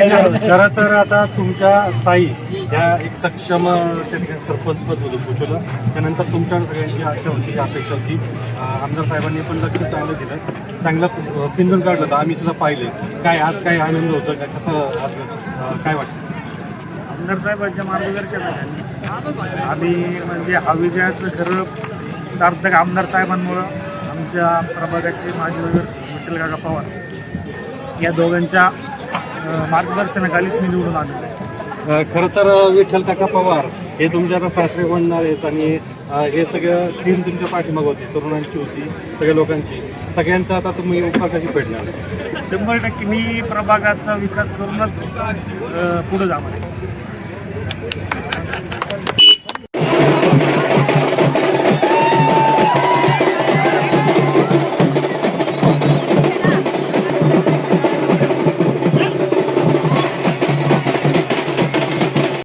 खरं तर आता तुमच्या ताई ह्या एक सक्षम त्या ठिकाणी सरपंच पद होतं पोचवलं. त्यानंतर तुमच्या सगळ्यांची आशा होती, अपेक्षा होती. आमदार साहेबांनी पण लक्ष चांगलं दिलं, चांगलं पिंजून काढलं होतं. आम्ही सुद्धा पाहिले. काय आज काय आनंद होतं का, कसं आज काय वाटतं? आमदार साहेबांच्या मार्गदर्शनाखाली आम्ही म्हणजे हा विजयाचं खरं सार्थक आमदार साहेबांमुळं आमच्या प्रभागाचे माजी नगरसेवक विठ्ठल काका पवार या दोघांच्या मार्गदर्शनाखालीच मी निवडून आलेलो आहे. खरं तर विठ्ठल काका पवार हे तुमच्या आता सासरे बनणार आहेत आणि हे सगळं टीम तुमच्या पाठीमाग होती, तरुणांची होती, सगळ्या लोकांची. सगळ्यांचा आता तुम्ही उपकार कशी फेडणार? 100% मी प्रभागाचा विकास करूनच पुढे जाणार आहे.